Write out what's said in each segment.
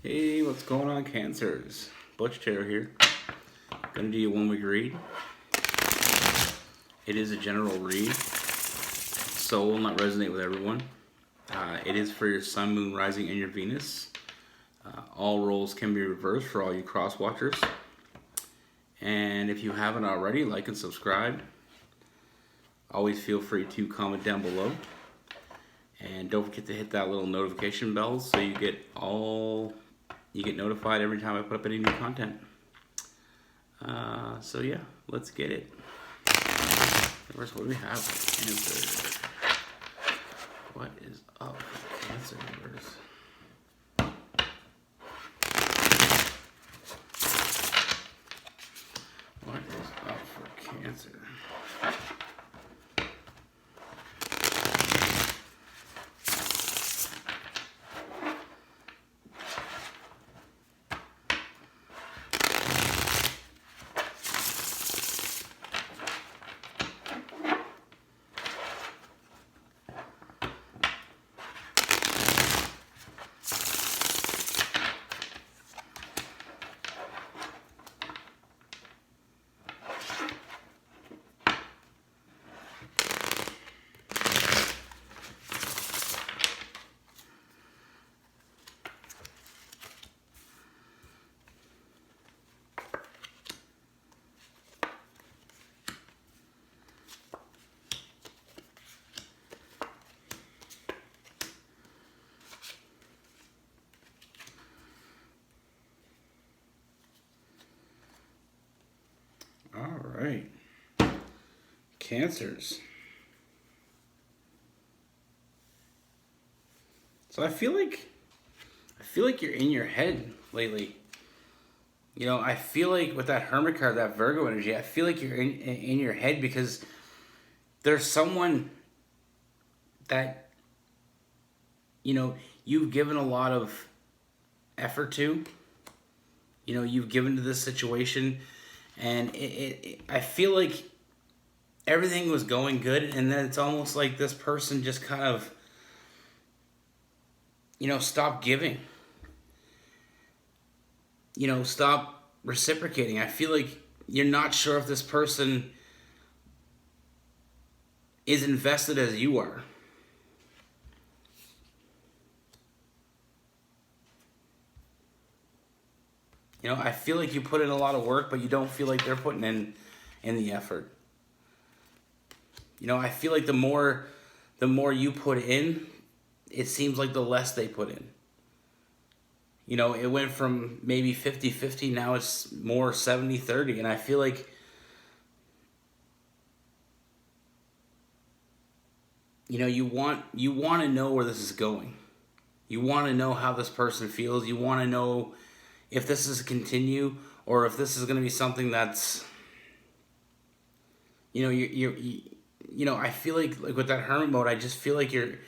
Hey, what's going on, Cancers? Butch Terror here. Gonna do you 1 week read. It is a general read, so will not resonate with everyone. It is for your Sun, Moon, Rising, and your Venus. All roles can be reversed for all you cross watchers. And if you haven't already, like and subscribe. Always feel free to comment down below. And don't forget to hit that little notification bell so you get notified every time I put up any new content. So yeah, let's get it. First, what do we have? Cancer. What is up with Cancer numbers? What is up for Cancer? All right, Cancers. So I feel like you're in your head lately. You know, I feel like with that Hermit card, that Virgo energy, I feel like you're in your head because there's someone that, you know, you've given a lot of effort to. You know, you've given to this situation, and I feel like everything was going good, and then it's almost like this person just kind of, you know, stopped giving. You know, stop reciprocating. I feel like you're not sure if this person is invested as you are. You know, I feel like you put in a lot of work, but you don't feel like they're putting in the effort. You know, I feel like the more you put in, it seems like the less they put in. You know, it went from maybe 50-50, now it's more 70-30, and I feel like, you know, you want to know where this is going. You want to know how this person feels. You want to know if this is continue or if this is going to be something that's, you know, you know, I feel like with that Hermit mode, I just feel like you're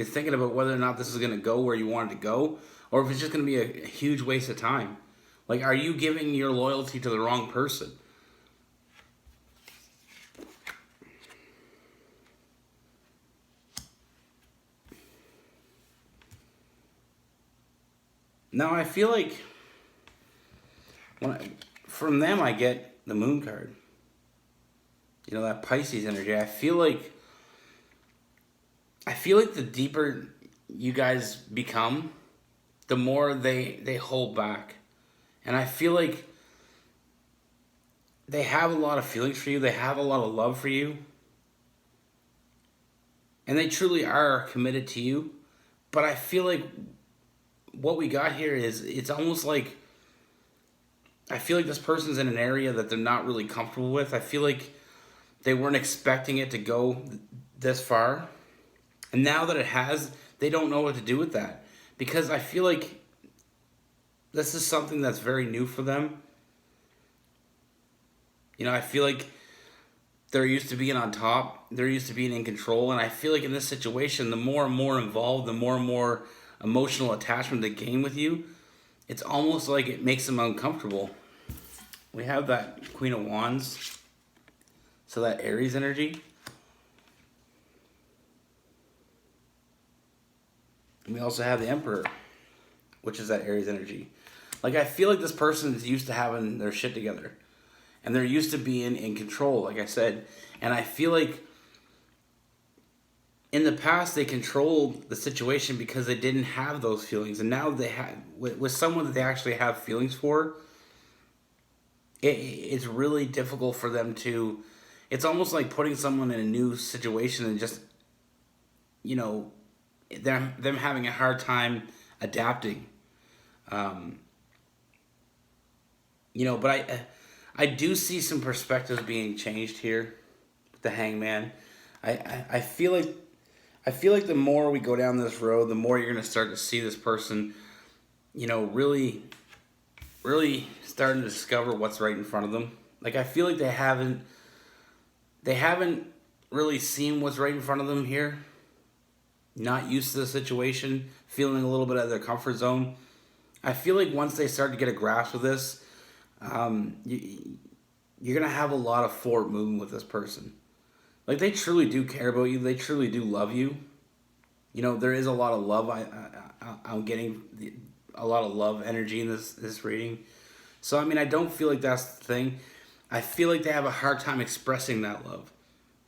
thinking about whether or not this is going to go where you want it to go, or if it's just going to be a huge waste of time. Like, are you giving your loyalty to the wrong person? Now, I feel like from them I get the Moon card. You know, that Pisces energy. I feel like the deeper you guys become, the more they hold back. And I feel like they have a lot of feelings for you. They have a lot of love for you. And they truly are committed to you. But I feel like what we got here is, it's almost like, I feel like this person's in an area that they're not really comfortable with. I feel like they weren't expecting it to go this far. And now that it has, they don't know what to do with that. Because I feel like this is something that's very new for them. You know, I feel like they're used to being on top. They're used to being in control. And I feel like in this situation, the more and more involved, the more and more emotional attachment they gain with you, it's almost like it makes them uncomfortable. We have that Queen of Wands. So that Aries energy. And we also have the Emperor, which is that Aries energy. Like, I feel like this person is used to having their shit together. And they're used to being in control, like I said. And I feel like in the past they controlled the situation because they didn't have those feelings. And now they have, with someone that they actually have feelings for, it's really difficult for them to, it's almost like putting someone in a new situation and just, you know, them having a hard time adapting. You know, but I do see some perspectives being changed here with the Hangman. I feel like the more we go down this road, the more you're gonna start to see this person, you know, really starting to discover what's right in front of them. Like, I feel like they haven't really seen what's right in front of them here. Not used to the situation, feeling a little bit out of their comfort zone. I feel like once they start to get a grasp of this, you're gonna have a lot of forward movement with this person. Like, they truly do care about you. They truly do love you. You know, there is a lot of love. I'm getting a lot of love energy in this reading. So, I mean, I don't feel like that's the thing. I feel like they have a hard time expressing that love.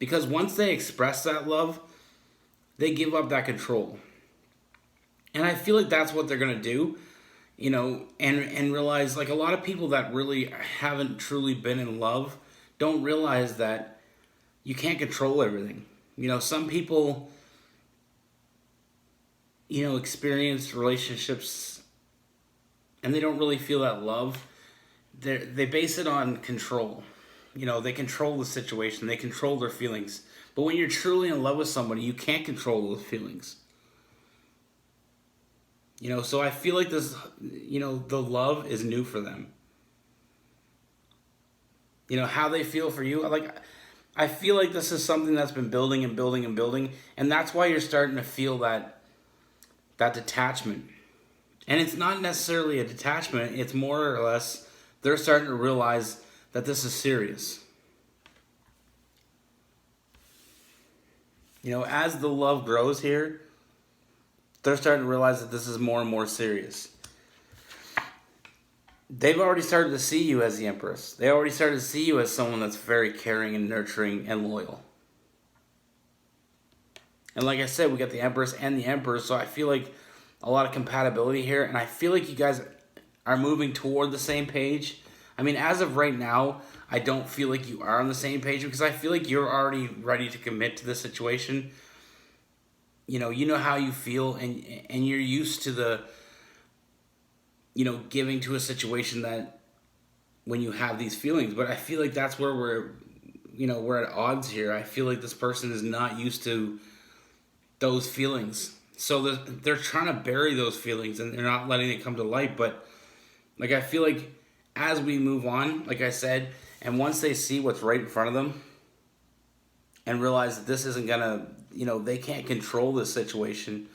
Because once they express that love, they give up that control. And I feel like that's what they're going to do, you know, and realize, like, a lot of people that really haven't truly been in love don't realize that you can't control everything. You know, some people, you know, experience relationships and they don't really feel that love. They base it on control. You know, they control the situation. They control their feelings. But when you're truly in love with somebody, you can't control those feelings. You know, so I feel like this, you know, the love is new for them. You know, how they feel for you. Like, I feel like this is something that's been building and building and building. And that's why you're starting to feel that detachment. And it's not necessarily a detachment. It's more or less they're starting to realize that this is serious. You know, as the love grows here, they're starting to realize that this is more and more serious. They've already started to see you as the Empress. They already started to see you as someone that's very caring and nurturing and loyal. And like I said, we got the Empress and the Emperor, so I feel like a lot of compatibility here, and I feel like you guys are moving toward the same page. I mean, as of right now, I don't feel like you are on the same page because I feel like you're already ready to commit to this situation. You know how you feel, and you're used to the, you know, giving to a situation that when you have these feelings. But I feel like that's where we're at odds here. I feel like this person is not used to those feelings. So they're trying to bury those feelings and they're not letting it come to light. But like, I feel like as we move on, like I said, and once they see what's right in front of them and realize that this isn't gonna, you know, they can't control this situation.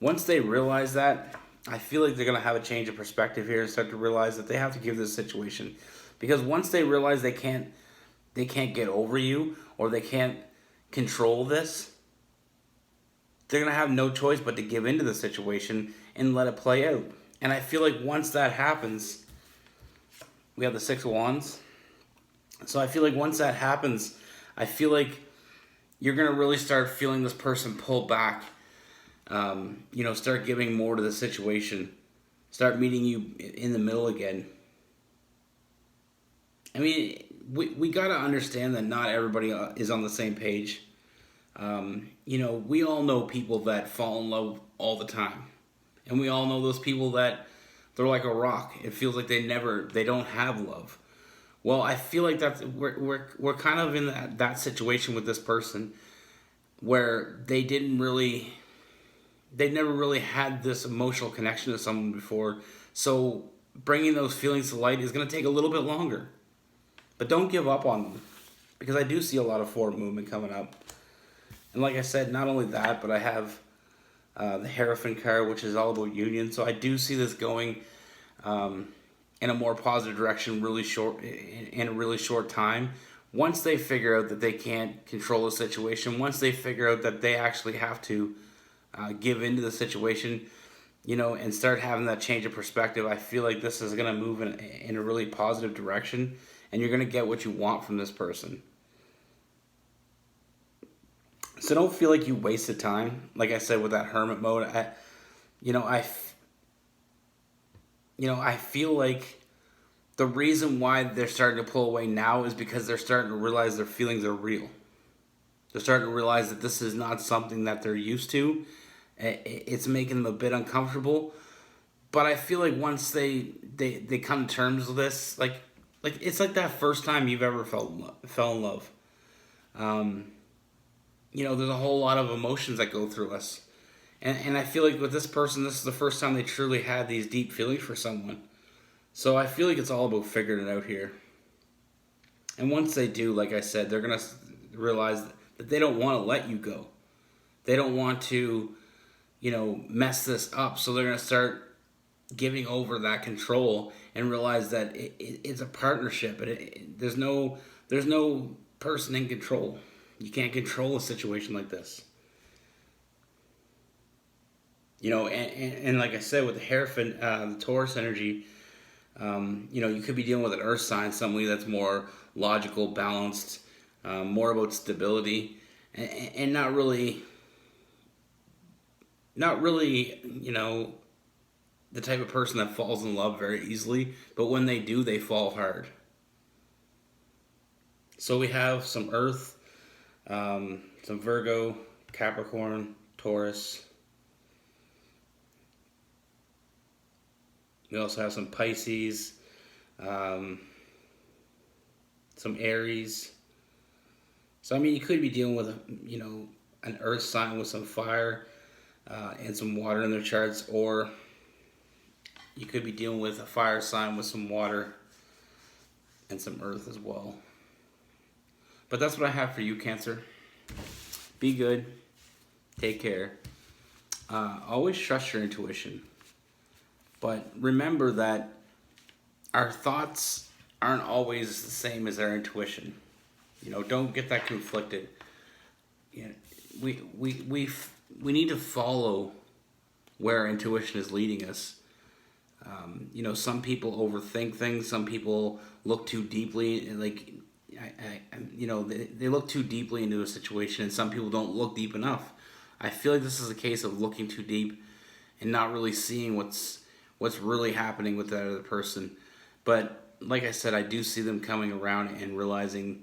Once they realize that, I feel like they're gonna have a change of perspective here and start to realize that they have to give this situation. Because once they realize they can't get over you or they can't control this, they're going to have no choice but to give into the situation and let it play out. And I feel like once that happens, we have the Six of Wands. So I feel like once that happens, I feel like you're going to really start feeling this person pull back. You know, start giving more to the situation. Start meeting you in the middle again. I mean, we got to understand that not everybody is on the same page. You know, we all know people that fall in love all the time. And we all know those people that they're like a rock. It feels like they don't have love. Well, I feel like we're kind of in that situation with this person where they never really had this emotional connection to someone before. So bringing those feelings to light is going to take a little bit longer. But don't give up on them, because I do see a lot of forward movement coming up. And like I said, not only that, but I have the Hierophant card, which is all about union. So I do see this going in a more positive direction in a really short time. Once they figure out that they can't control the situation, once they figure out that they actually have to give into the situation, and start having that change of perspective, I feel like this is going to move in a really positive direction, and you're going to get what you want from this person. So don't feel like you wasted time. Like I said, with that hermit mode, I feel like the reason why they're starting to pull away now is because they're starting to realize their feelings are real. They're starting to realize that this is not something that they're used to. It's making them a bit uncomfortable. But I feel like once they come to terms with this, like it's like that first time you've ever fell in love. There's a whole lot of emotions that go through us. And I feel like with this person, this is the first time they truly had these deep feelings for someone. So I feel like it's all about figuring it out here. And once they do, like I said, they're going to realize that they don't want to let you go. They don't want to, mess this up. So they're going to start giving over that control and realize that it's a partnership. And there's no person in control. You can't control a situation like this. And like I said, with the Hierophant, the Taurus energy, you could be dealing with an earth sign, somebody that's more logical, balanced, more about stability, and not really, the type of person that falls in love very easily, but when they do, they fall hard. So we have some earth, some Virgo, Capricorn, Taurus. We also have some Pisces, some Aries. So, you could be dealing with, an earth sign with some fire and some water in their charts, or you could be dealing with a fire sign with some water and some earth as well. But that's what I have for you, Cancer. Be good. Take care. Always trust your intuition. But remember that our thoughts aren't always the same as our intuition. Don't get that conflicted. We need to follow where our intuition is leading us. Some people overthink things. Some people look too deeply, they look too deeply into a situation, and some people don't look deep enough. I feel like this is a case of looking too deep and not really seeing what's really happening with that other person. But like I said, I do see them coming around and realizing,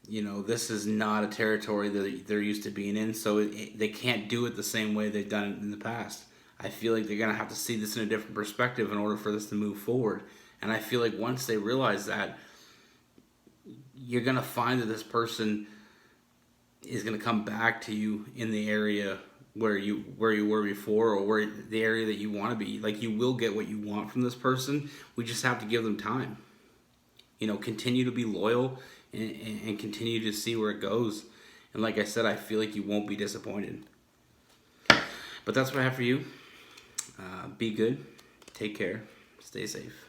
this is not a territory that they're used to being in, so they can't do it the same way they've done it in the past. I feel like they're going to have to see this in a different perspective in order for this to move forward. And I feel like once they realize that, you're going to find that this person is going to come back to you in the area where you were before, or where the area that you want to be. Like, you will get what you want from this person. We just have to give them time. Continue to be loyal and continue to see where it goes. And like I said, I feel like you won't be disappointed. But that's what I have for you. Be good. Take care. Stay safe.